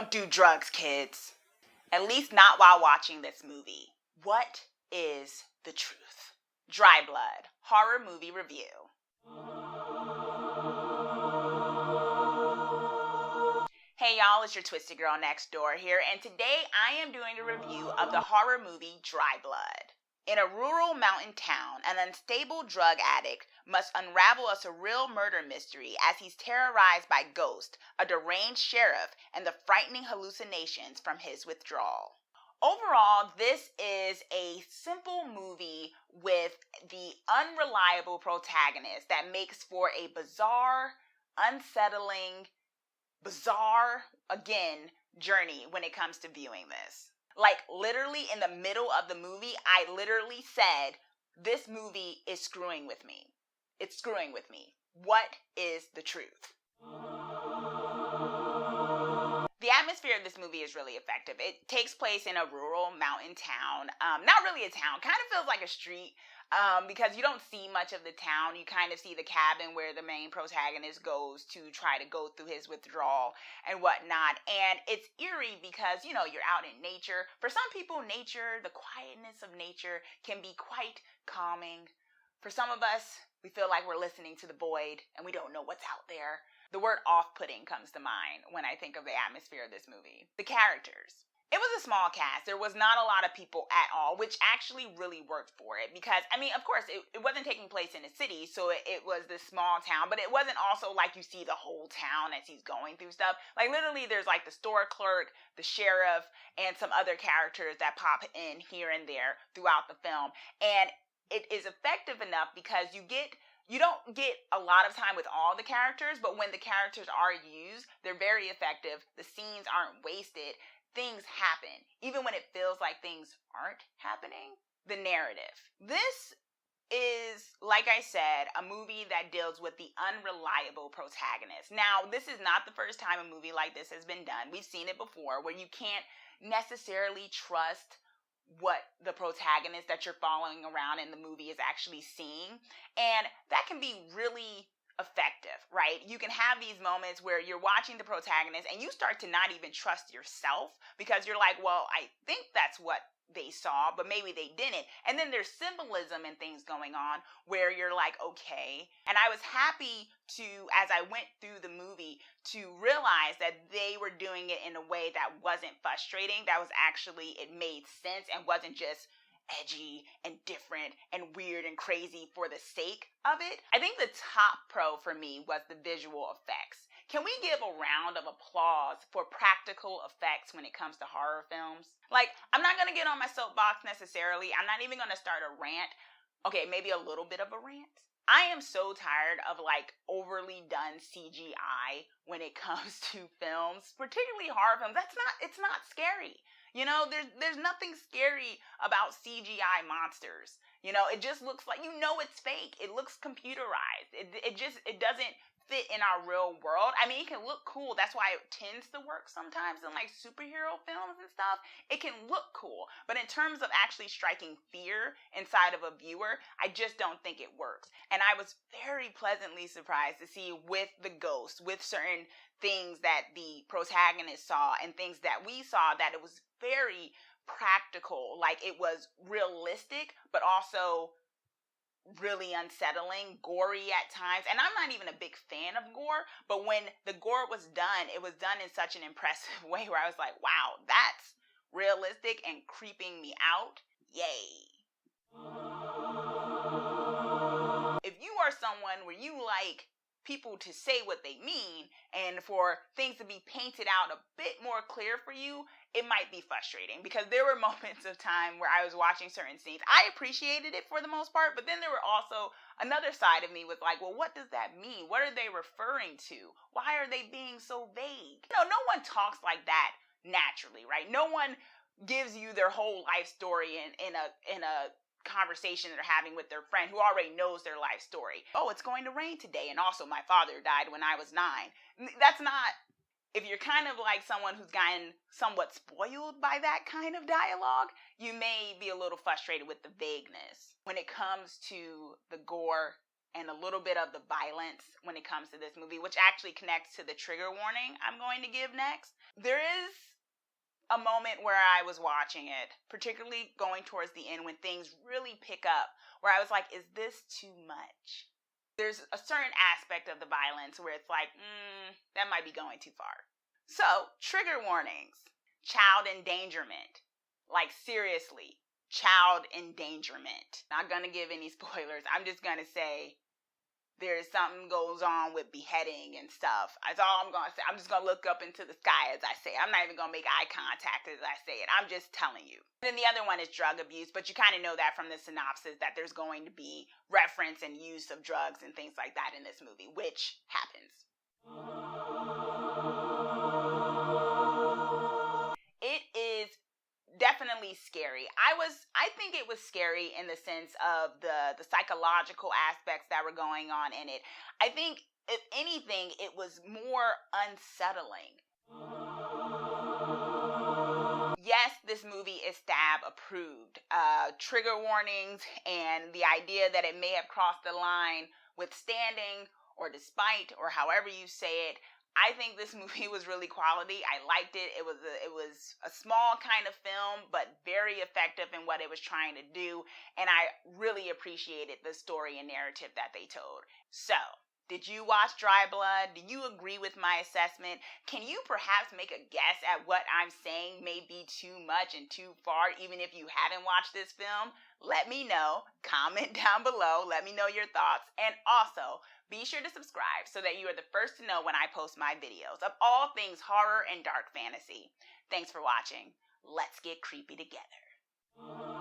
Don't do drugs, kids. At least not while watching this movie. What is the truth? Dry Blood, horror movie review. Hey y'all, it's your twisted girl next door here, and today I am doing a review of the horror movie Dry Blood. In a rural mountain town, an unstable drug addict must unravel a surreal murder mystery as he's terrorized by ghosts, a deranged sheriff, and the frightening hallucinations from his withdrawal. Overall, this is a simple movie with the unreliable protagonist that makes for a bizarre, unsettling, journey when it comes to viewing this. Like, literally in the middle of the movie, I literally said, this movie is screwing with me. It's screwing with me. What is the truth? The atmosphere of this movie is really effective. It takes place in a rural mountain town. Not really a town. Kind of feels like a street. Because you don't see much of the town. You kind of see the cabin where the main protagonist goes to try to go through his withdrawal and whatnot. And it's eerie because, you know, you're out in nature. For some people, nature, the quietness of nature can be quite calming. For some of us, we feel like we're listening to the void and we don't know what's out there. The word off-putting comes to mind when I think of the atmosphere of this movie. The characters. It was a small cast. There was not a lot of people at all, which actually really worked for it because, I mean, of course, it wasn't taking place in a city, so it was this small town, but it wasn't also like you see the whole town as he's going through stuff. Like, literally, there's like the store clerk, the sheriff, and some other characters that pop in here and there throughout the film. And it is effective enough because you don't get a lot of time with all the characters, but when the characters are used, they're very effective. The scenes aren't wasted. Things happen, even when it feels like things aren't happening. The narrative. This is, like I said, a movie that deals with the unreliable protagonist. Now, this is not the first time a movie like this has been done. We've seen it before, where you can't necessarily trust what the protagonist that you're following around in the movie is actually seeing. And that can be really effective, right? You can have these moments where you're watching the protagonist and you start to not even trust yourself because you're like, well, I think that's what they saw, but maybe they didn't. And then there's symbolism and things going on where you're like, okay. And I was happy to, as I went through the movie, to realize that they were doing it in a way that wasn't frustrating. That was actually, it made sense and wasn't just edgy and different and weird and crazy for the sake of it. I think the top pro for me was the visual effects. Can we give a round of applause for practical effects when it comes to horror films? Like, I'm not gonna get on my soapbox necessarily. I'm not even gonna start a rant. Okay, maybe a little bit of a rant. I am so tired of like overly done CGI when it comes to films, particularly horror films. It's not scary. You know, there's nothing scary about CGI monsters. You know, it just looks like, you know, it's fake. It looks computerized. It doesn't fit in our real world. I mean, it can look cool. That's why it tends to work sometimes in like superhero films and stuff. It can look cool. But in terms of actually striking fear inside of a viewer, I just don't think it works. And I was very pleasantly surprised to see with the ghost, with certain things that the protagonist saw and things that we saw, that it was very practical. Like, it was realistic, but also really unsettling, gory at times. And I'm not even a big fan of gore, but when the gore was done, it was done in such an impressive way where I was like, wow, that's realistic and creeping me out. Yay. If you are someone where you like people to say what they mean and for things to be painted out a bit more clear for you, it might be frustrating because there were moments of time where I was watching certain scenes. I appreciated it for the most part, but then there were also another side of me was like, well, what does that mean? What are they referring to? Why are they being so vague? You know, no one talks like that naturally, right? No one gives you their whole life story in a conversation they're having with their friend who already knows their life story. Oh, it's going to rain today, and also my father died when I was 9. That's not, if you're kind of like someone who's gotten somewhat spoiled by that kind of dialogue, you may be a little frustrated with the vagueness. When it comes to the gore and a little bit of the violence when it comes to this movie, which actually connects to the trigger warning I'm going to give next, There is a moment where I was watching it, particularly going towards the end when things really pick up, where I was like, is this too much? There's a certain aspect of the violence where it's like, that might be going too far. So, trigger warnings. Child endangerment. Like, seriously, child endangerment. Not gonna give any spoilers. I'm just gonna say there's something goes on with beheading and stuff. That's all I'm going to say. I'm just going to look up into the sky as I say it. I'm not even going to make eye contact as I say it. I'm just telling you. And then the other one is drug abuse, but you kind of know that from the synopsis that there's going to be reference and use of drugs and things like that in this movie, which happens. It is definitely scary. I think it was scary in the sense of the psychological aspects that were going on in it. I think if anything, it was more unsettling. Yes, this movie is stab approved. Trigger warnings and the idea that it may have crossed the line withstanding or despite or however you say it. I think this movie was really quality. I liked it. It was a small kind of film, but very effective in what it was trying to do. And I really appreciated the story and narrative that they told. So, did you watch Dry Blood? Do you agree with my assessment? Can you perhaps make a guess at what I'm saying may be too much and too far, even if you haven't watched this film? Let me know. Comment down below. Let me know your thoughts. And also, be sure to subscribe so that you are the first to know when I post my videos of all things horror and dark fantasy. Thanks for watching. Let's get creepy together.